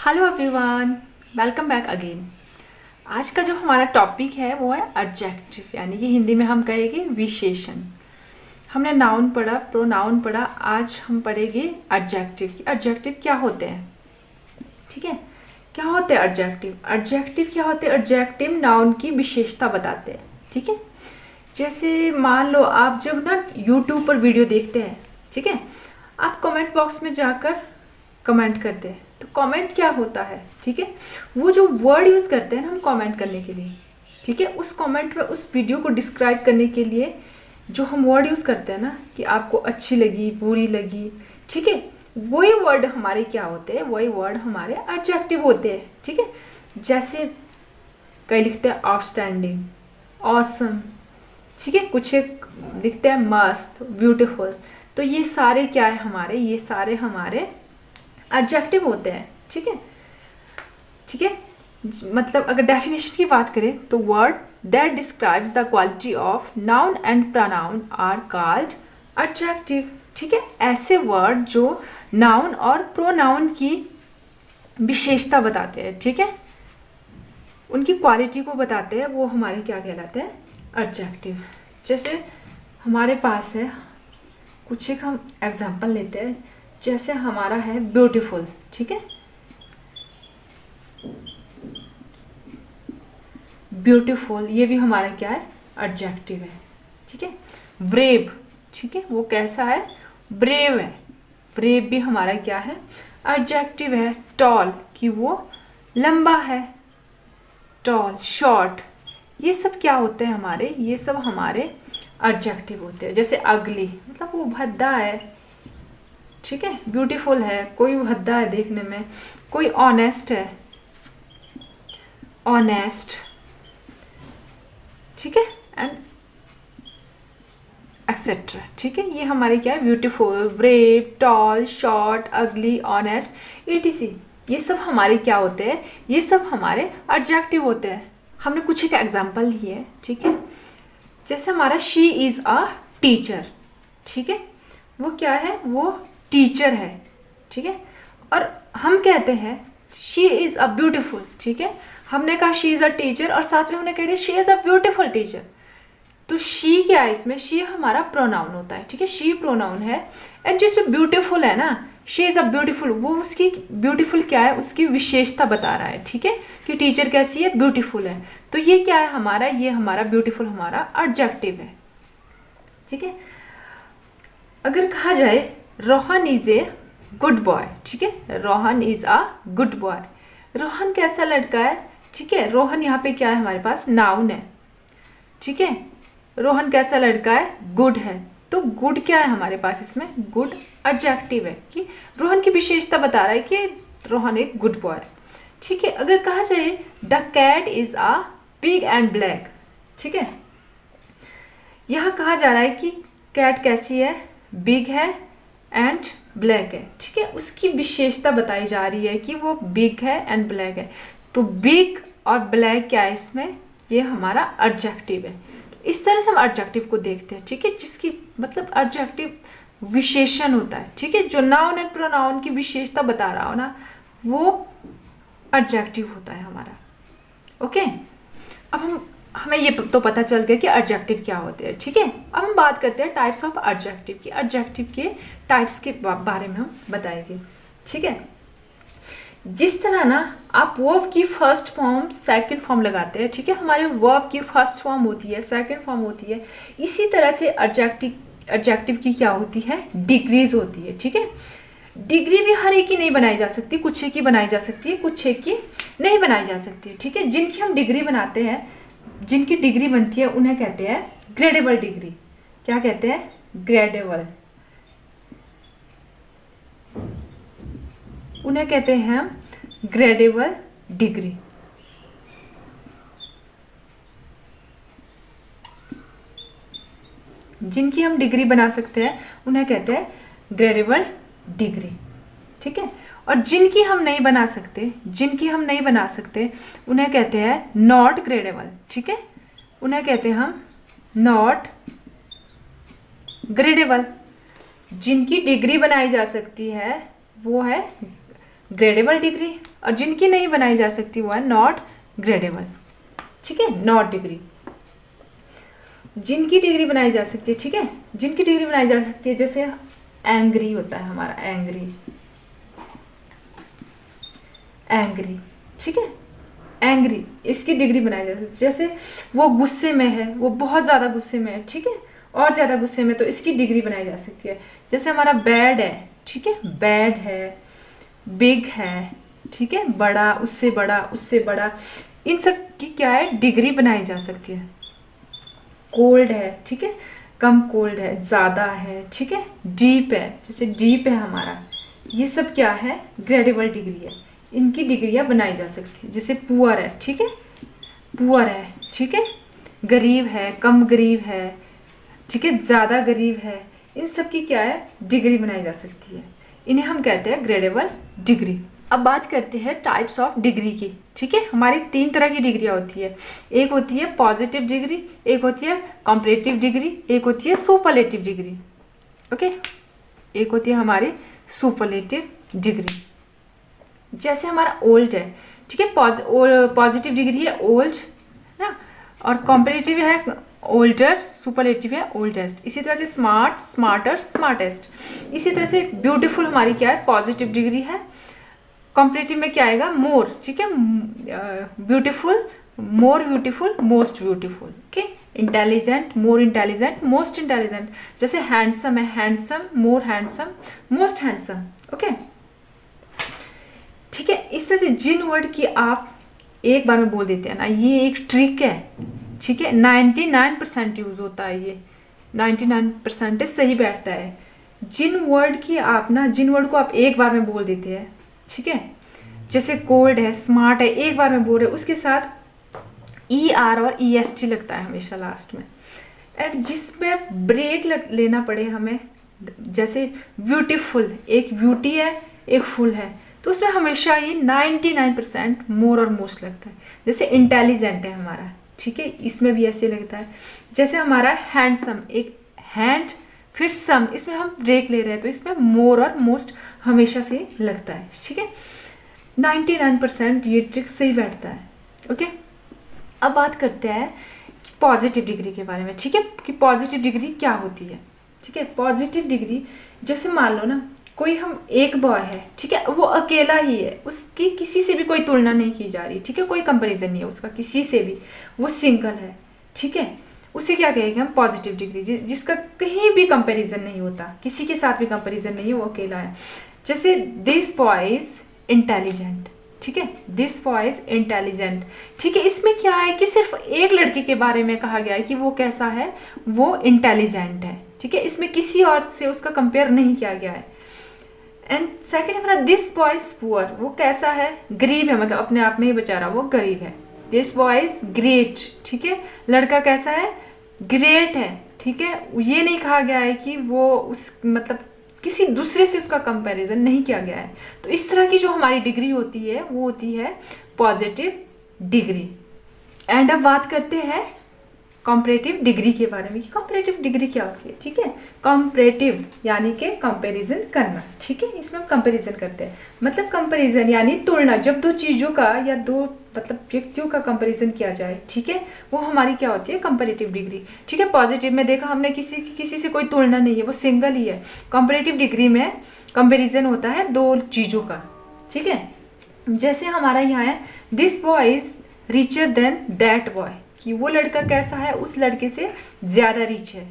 Hello everyone, welcome back again. आज का जो हमारा टॉपिक है वो है एडजेक्टिव, यानी कि हिंदी में हम कहेंगे विशेषण। हमने नाउन पढ़ा, प्रोनाउन पढ़ा, आज हम पढ़ेंगे एडजेक्टिव। एडजेक्टिव क्या होते हैं, ठीक है। क्या होते हैं एडजेक्टिव? एडजेक्टिव क्या होते हैं? एडजेक्टिव नाउन की विशेषता बताते हैं, ठीक है। जैसे मान लो आप जब ना यूट्यूब पर वीडियो देखते हैं, ठीक है, आप कमेंट बॉक्स में जाकर कमेंट करते हैं, तो कमेंट क्या होता है, ठीक है। वो जो वर्ड यूज़ करते हैं ना हम कमेंट करने के लिए, ठीक है, उस कमेंट में उस वीडियो को डिस्क्राइब करने के लिए जो हम वर्ड यूज़ करते हैं ना कि आपको अच्छी लगी, बुरी लगी, ठीक है, वही वर्ड हमारे क्या होते हैं, वही वर्ड हमारे एडजेक्टिव होते हैं, ठीक है। जैसे कई लिखते हैं आउटस्टैंडिंग, ऑसम, ठीक है, कुछ एक लिखते हैं मस्त, ब्यूटीफुल। तो ये सारे क्या है हमारे, ये सारे हमारे एडजेक्टिव होते हैं, ठीक है, ठीक है। मतलब अगर डेफिनेशन की बात करें तो word that describes the quality of noun and pronoun are called adjective, ठीक है। ऐसे वर्ड जो नाउन और प्रोनाउन की विशेषता बताते हैं, ठीक है, उनकी क्वालिटी को बताते हैं, वो हमारे क्या कहलाते हैं, एडजेक्टिव। जैसे हमारे पास है कुछ एक हम एग्जांपल लेते हैं, जैसे हमारा है ब्यूटीफुल, ठीक है, ब्यूटीफुल, ये भी हमारा क्या है, एडजेक्टिव है, ठीक है। ब्रेव, ठीक है, वो कैसा है, ब्रेव है, ब्रेव भी हमारा क्या है, एडजेक्टिव है। टॉल, कि वो लंबा है, टॉल। शॉर्ट, ये सब क्या होते हैं हमारे, ये सब हमारे एडजेक्टिव होते हैं। जैसे अगली, मतलब वो भद्दा है, ठीक है, ब्यूटीफुल है, कोई भद्दा है देखने में, कोई ऑनेस्ट है, ऑनेस्ट, ठीक है, एंड एक्सेट्रा, ठीक है। ये हमारे क्या है, ब्यूटीफुल, ब्रेव, टॉल, शॉर्ट, अगली, ऑनेस्ट, ईटीसी, ये सब हमारे क्या होते हैं, ये सब हमारे एडजेक्टिव होते हैं। हमने कुछ एक एग्जांपल लिए, ठीक है। जैसे हमारा शी इज़ अ टीचर, ठीक है, वो क्या है, वो टीचर है, ठीक है। और हम कहते हैं शी इज़ अ ब्यूटीफुल, ठीक है, हमने कहा शी इज़ अ टीचर और साथ में हमने कह दिया she is a beautiful teacher. तो शी क्या है इसमें, शी हमारा प्रोनाउन होता है, ठीक है, शी प्रोनाउन है। एंड जिसमें ब्यूटीफुल है ना, शी इज़ अ ब्यूटीफुल, वो उसकी ब्यूटीफुल क्या है, उसकी विशेषता बता रहा है, ठीक है, कि टीचर कैसी है, ब्यूटीफुल है। तो ये क्या है हमारा, ये हमारा ब्यूटीफुल हमारा एडजेक्टिव है, ठीक है। अगर कहा जाए Rohan is a good boy, ठीक है, Rohan is a good boy, Rohan कैसा लड़का है, ठीक है, रोहन यहाँ पे क्या है हमारे पास, नाउन है, ठीक है। रोहन कैसा लड़का है, गुड है, तो गुड क्या है हमारे पास इसमें, गुड एडजेक्टिव है, कि रोहन की विशेषता बता रहा है कि रोहन एक गुड बॉय, ठीक है। अगर कहा जाए the cat is a big and black, ठीक है, यहाँ कहा जा रहा है कि कैट कैसी है, बिग है एंड ब्लैक है, ठीक है, उसकी विशेषता बताई जा रही है कि वो बिग है एंड ब्लैक है। तो बिग और ब्लैक क्या है इसमें, ये हमारा एडजेक्टिव है। इस तरह से हम एडजेक्टिव को देखते हैं, ठीक है, जिसकी मतलब एडजेक्टिव विशेषण होता है, ठीक है, जो नाउन एंड प्रोनाउन की विशेषता बता रहा हो ना, वो एडजेक्टिव होता है हमारा। ओके, अब हमें ये तो पता चल गया कि एडजेक्टिव क्या होते हैं, ठीक है। अब हम बात करते हैं टाइप्स ऑफ एडजेक्टिव की, एडजेक्टिव के टाइप्स के बारे में हम बताएंगे, ठीक है। जिस तरह ना आप वर्ब की फर्स्ट फॉर्म सेकंड फॉर्म लगाते हैं, ठीक है, हमारे वर्ब की फर्स्ट फॉर्म होती है, सेकंड फॉर्म होती है, इसी तरह से एडजेक्टिव की क्या होती है, डिग्रीज होती है, ठीक है। डिग्री भी हर एक की नहीं बनाई जा सकती, कुछ एक की बनाई जा सकती है, कुछ एक की नहीं बनाई जा सकती है, ठीक है। जिनकी हम डिग्री बनाते हैं, जिनकी डिग्री बनती है उन्हें कहते हैं ग्रेडेबल डिग्री। क्या कहते हैं, ग्रेडेबल, उन्हें कहते हैं हम ग्रेडेबल डिग्री। जिनकी हम डिग्री बना सकते हैं उन्हें कहते हैं ग्रेडेबल डिग्री, ठीक है। और जिनकी हम नहीं बना सकते, जिनकी हम नहीं बना सकते उन्हें कहते हैं नॉट ग्रेडेबल, ठीक है, उन्हें कहते हैं हम नॉट ग्रेडेबल। जिनकी डिग्री बनाई जा सकती है वो है ग्रेडेबल डिग्री, और जिनकी नहीं बनाई जा सकती वो है नॉट ग्रेडेबल। ठीक है, नॉट डिग्री। जिनकी डिग्री बनाई जा सकती है, ठीक है, जिनकी डिग्री बनाई जा सकती है, जैसे एंग्री होता है हमारा, एंग्री, एंग्री, ठीक है, एंग्री, इसकी डिग्री बनाई जा सकती है। जैसे वो गुस्से में है, वो बहुत ज़्यादा गुस्से में है, ठीक है, और ज़्यादा गुस्से में, तो इसकी डिग्री बनाई जा सकती है। जैसे हमारा बैड है, ठीक है, बैड है, बिग है, ठीक है, बड़ा, उससे बड़ा, उससे बड़ा, इन सब की क्या है, डिग्री बनाई जा सकती है। कोल्ड है, ठीक है, कम कोल्ड है, ज़्यादा है, ठीक है, डीप है, जैसे डीप है हमारा, ये सब क्या है, ग्रेडेबल डिग्री है, इनकी डिग्रियां बनाई जा सकती है। जैसे पुअर है, ठीक है, पुअर है, ठीक है, गरीब है, कम गरीब है, ठीक है, ज़्यादा गरीब है, इन सब की क्या है, डिग्री बनाई जा सकती है। इन्हें हम कहते हैं ग्रेडेबल डिग्री। अब बात करते हैं टाइप्स ऑफ डिग्री की। ठीक है, हमारी 3 तरह की डिग्रियाँ होती है। एक होती है पॉजिटिव डिग्री, एक होती है कंपैरेटिव डिग्री, एक होती है सुपरलेटिव डिग्री। ओके, एक होती है हमारी सुपरलेटिव डिग्री। जैसे हमारा ओल्ड है, ठीक है, पॉजिटिव डिग्री है ओल्ड ना, और कंपैरेटिव है ओल्डर, सुपरलेटिव है ओल्डेस्ट। इसी तरह से स्मार्ट, स्मार्टर, स्मार्टेस्ट। इसी तरह से ब्यूटीफुल हमारी क्या है, पॉजिटिव डिग्री है। कंपैरेटिव में क्या आएगा, मोर, ठीक है, beautiful, more beautiful, most beautiful. Okay, intelligent, more intelligent, most intelligent. जैसे हैंडसम है, हैंडसम, मोर हैंडसम, मोस्ट हैंडसम। ओके, ठीक है, इस तरह से जिन वर्ड की आप एक बार में बोल देते हैं ना, ये एक ट्रिक है। ठीक है, 99% यूज होता है, ये 99% सही बैठता है। जिन वर्ड की आप ना, जिन वर्ड को आप एक बार में बोल देते हैं, ठीक है, जैसे कोल्ड है, स्मार्ट है, एक बार में बोल रहे, उसके साथ ER और EST लगता है हमेशा लास्ट में। एंड जिसमें ब्रेक लेना पड़े हमें, जैसे ब्यूटीफुल, एक ब्यूटी है, एक फुल है, तो उसमें हमेशा ये 99% मोर और मोस्ट लगता है। जैसे इंटेलिजेंट है हमारा, ठीक है, इसमें भी ऐसे लगता है। जैसे हमारा हैंडसम, एक हैंड फिर सम, इसमें हम ब्रेक ले रहे हैं, तो इसमें मोर और मोस्ट हमेशा से लगता है। ठीक है, 99% ये ट्रिक सही बैठता है। ओके, अब बात करते हैं पॉजिटिव डिग्री के बारे में। ठीक है, कि पॉजिटिव डिग्री क्या होती है। ठीक है, पॉजिटिव डिग्री, जैसे मान लो ना, कोई हम एक बॉय है, ठीक है, वो अकेला ही है, उसकी किसी से भी कोई तुलना नहीं की जा रही, ठीक है, कोई कंपैरिजन नहीं है उसका किसी से भी, वो सिंगल है, ठीक है, उसे क्या कहेंगे हम, पॉजिटिव डिग्री, जिसका कहीं भी कंपैरिजन नहीं होता, किसी के साथ भी कंपैरिजन नहीं है, वो अकेला है। जैसे दिस बॉय इज इंटेलिजेंट, ठीक है, दिस बॉय इज इंटेलिजेंट। ठीक है, इसमें क्या है कि सिर्फ एक लड़के के बारे में कहा गया है कि वो कैसा है, वो इंटेलिजेंट है। ठीक है, इसमें किसी और से उसका कंपेयर नहीं किया गया है। एंड सेकेंड हमारा दिस बॉय इज पुअर, वो कैसा है, गरीब है, मतलब अपने आप में ही बेचारा वो गरीब है। दिस बॉय इज ग्रेट, ठीक है, लड़का कैसा है, ग्रेट है। ठीक है, ये नहीं कहा गया है कि वो उस मतलब किसी दूसरे से उसका कंपैरिजन नहीं किया गया है। तो इस तरह की जो हमारी डिग्री होती है वो होती है पॉजिटिव डिग्री। एंड अब बात करते हैं कंपैरेटिव डिग्री के बारे में कि कंपैरेटिव डिग्री क्या होती है। ठीक है, कंपैरेटिव यानी कि कंपैरिजन करना। ठीक है, इसमें हम कंपैरिजन करते हैं, मतलब कंपैरिजन यानी तुलना, जब दो चीज़ों का या दो मतलब व्यक्तियों का कंपैरिजन किया जाए, ठीक है, वो हमारी क्या होती है, कंपैरेटिव डिग्री। ठीक है, पॉजिटिव में देखा हमने किसी से कोई तुलना नहीं है, वो सिंगल ही है। कंपैरेटिव डिग्री में कंपैरिजन होता है दो चीज़ों का। ठीक है, जैसे हमारा यहाँ है this boy is richer than that boy, कि वो लड़का कैसा है, उस लड़के से ज़्यादा रिच है।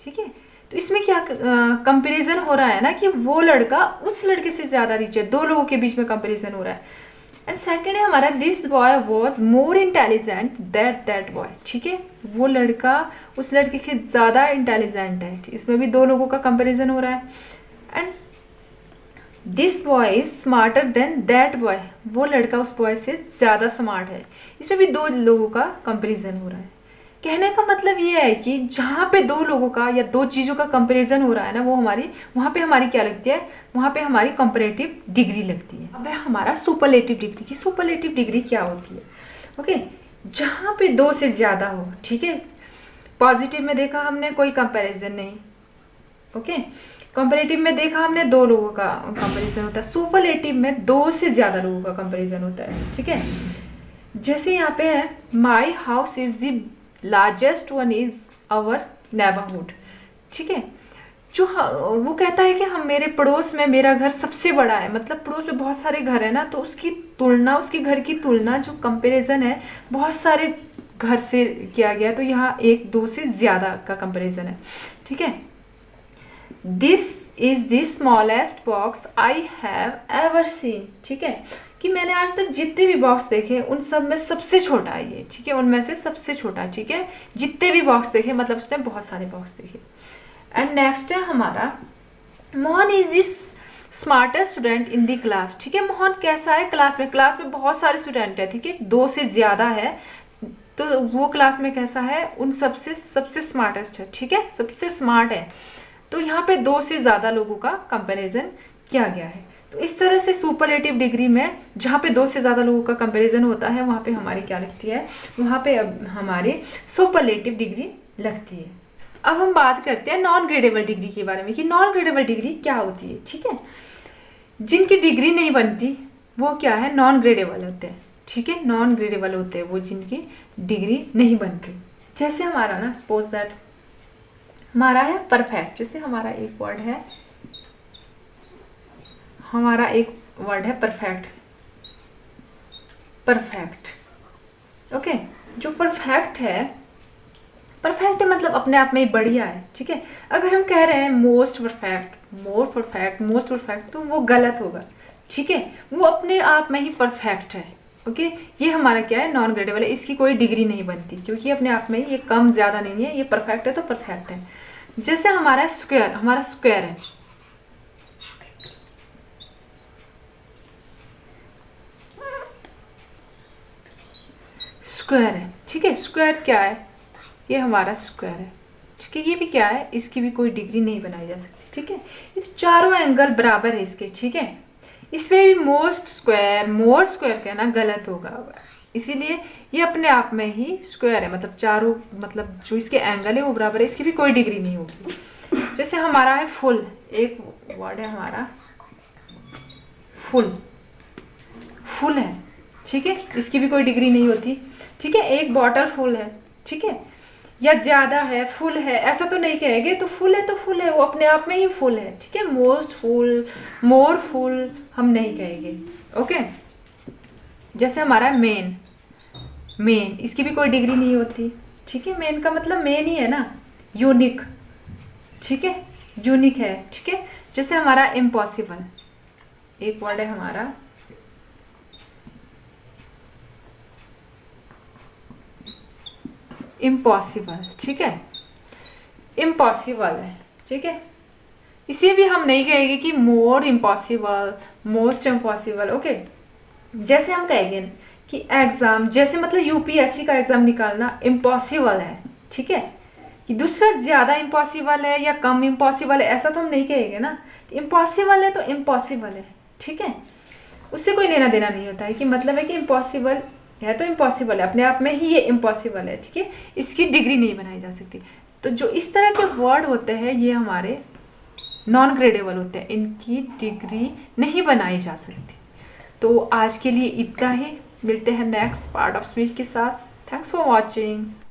ठीक है, तो इसमें क्या कंपैरिजन हो रहा है ना, कि वो लड़का उस लड़के से ज़्यादा रिच है, दो लोगों के बीच में कंपैरिजन हो रहा है। एंड सेकंड है हमारा this boy was more intelligent that boy. ठीक है, वो लड़का उस लड़के के ज़्यादा इंटेलिजेंट है, इसमें भी दो लोगों का कंपैरिजन हो रहा है। And this boy is smarter than that boy, वो लड़का उस बॉय से ज़्यादा स्मार्ट है, इसमें भी दो लोगों का कंपैरिजन हो रहा है। कहने का मतलब ये है कि जहाँ पे दो लोगों का या दो चीज़ों का कंपैरिजन हो रहा है ना, वो वहाँ पे हमारी क्या लगती है, वहाँ पे हमारी कंपैरेटिव डिग्री लगती है। अब है हमारा सुपरलेटिव डिग्री की सुपरलेटिव डिग्री क्या होती है। ओके, जहाँ पे दो से ज़्यादा हो। ठीक है, पॉजिटिव में देखा हमने कोई कंपैरिजन नहीं, ओके। कंपैरेटिव में देखा हमने 2 लोगों का कंपैरिजन होता है, सुपरलेटिव में 2 से ज़्यादा लोगों का कंपैरिजन होता है, ठीक है। जैसे यहाँ पे है my house is the largest one is our neighbourhood, ठीक है। जो वो कहता है कि हम मेरे पड़ोस में मेरा घर सबसे बड़ा है, मतलब पड़ोस में बहुत सारे घर है ना, तो उसकी तुलना, उसके घर की तुलना, जो कंपैरिजन है बहुत सारे घर से किया गया, तो यहाँ 1-2 से ज़्यादा का कंपैरिजन है, ठीक है। This is the smallest box I have ever seen, ठीक है, कि मैंने आज तक जितने भी बॉक्स देखे उन सब में सबसे छोटा है ये, ठीक है, उनमें से सबसे छोटा, ठीक है। जितने भी बॉक्स देखे मतलब उसने बहुत सारे बॉक्स देखे। एंड नेक्स्ट है हमारा Mohan is this smartest student in the class, ठीक है। मोहन कैसा है क्लास में? क्लास में बहुत सारे स्टूडेंट है, ठीक है, 2 से ज़्यादा है, तो वो क्लास में कैसा है? उन सबसे सबसे स्मार्टेस्ट है, ठीक है, सबसे स्मार्ट है। तो यहाँ पे 2 से ज़्यादा लोगों का कंपैरिजन किया गया है। तो इस तरह से सुपरलेटिव डिग्री में जहाँ पे 2 से ज़्यादा लोगों का कंपैरिजन होता है वहाँ पे हमारी क्या लगती है? वहाँ पे अब हमारी सुपरलेटिव डिग्री लगती है। अब हम बात करते हैं नॉन ग्रेडेबल डिग्री के बारे में कि नॉन ग्रेडेबल डिग्री क्या होती है, ठीक है। जिनकी डिग्री नहीं बनती वो क्या है? नॉन ग्रेडेबल होते हैं, ठीक है, नॉन ग्रेडेबल होते हैं वो जिनकी डिग्री नहीं बनती। जैसे हमारा ना सपोज दैट हमारा है परफेक्ट, जैसे हमारा एक वर्ड है, हमारा एक वर्ड है परफेक्ट, परफेक्ट, ओके। जो परफेक्ट है, परफेक्ट है मतलब अपने आप में ही बढ़िया है, ठीक है। अगर हम कह रहे हैं most perfect, more perfect, most perfect, तो वो गलत होगा, ठीक है। वो अपने आप में ही परफेक्ट है, ओके। ये हमारा क्या है? नॉन ग्रेडेबल है, इसकी कोई डिग्री नहीं बनती क्योंकि अपने आप में ही ये कम ज़्यादा नहीं है, ये परफेक्ट है तो परफेक्ट है। जैसे हमारा स्क्वायर, हमारा स्क्वायर है, स्क्वायर है, ठीक है। स्क्वायर क्या है? ये हमारा स्क्वायर है, ठीक है। ये भी क्या है? इसकी भी कोई डिग्री नहीं बनाई जा सकती, ठीक है। ये तो चारों एंगल बराबर है इसके, ठीक है। इसमें भी मोस्ट स्क्वायर, मोर स्क्वायर कहना गलत होगा, इसीलिए ये अपने आप में ही स्क्वायर है, मतलब चारों, मतलब जो इसके एंगल है वो बराबर है, इसकी भी कोई डिग्री नहीं होगी। जैसे हमारा है फुल, एक वर्ड है हमारा फुल, फुल है, ठीक है, इसकी भी कोई डिग्री नहीं होती, ठीक है। एक बॉटल फुल है, ठीक है, या ज़्यादा है, फुल है, ऐसा तो नहीं कहेंगे, तो फुल है तो फुल है, वो अपने आप में ही फुल है, ठीक है। मोस्ट फुल, मोर फुल हम नहीं कहेंगे, ओके। जैसे हमारा मेन, मेन, इसकी भी कोई डिग्री नहीं होती, ठीक है। मेन का मतलब मेन ही है ना, यूनिक, ठीक है, यूनिक है, ठीक है। जैसे हमारा इम्पॉसिबल, एक वर्ड है हमारा इम्पॉसिबल, ठीक है, इम्पॉसिबल है, ठीक है। इसे भी हम नहीं कहेंगे कि मोर इम्पॉसिबल, मोस्ट इम्पॉसिबल, ओके। जैसे हम कहेंगे कि एग्ज़ाम, जैसे मतलब यूपीएससी का एग्ज़ाम निकालना इम्पॉसिबल है, ठीक है, कि दूसरा ज़्यादा इम्पॉसिबल है या कम इम्पॉसिबल है, ऐसा तो हम नहीं कहेंगे ना। इम्पॉसिबल है तो इम्पॉसिबल है, ठीक है, उससे कोई लेना देना नहीं होता है, कि मतलब है कि इम्पॉसिबल है तो इम्पॉसिबल है, अपने आप में ही ये इम्पॉसिबल है, ठीक है, इसकी डिग्री नहीं बनाई जा सकती। तो जो इस तरह के वर्ड होते हैं ये हमारे नॉन ग्रेडेबल होते हैं, इनकी डिग्री नहीं बनाई जा सकती। तो आज के लिए इतना ही, मिलते हैं नेक्स्ट पार्ट ऑफ स्पीच के साथ। Thanks for watching.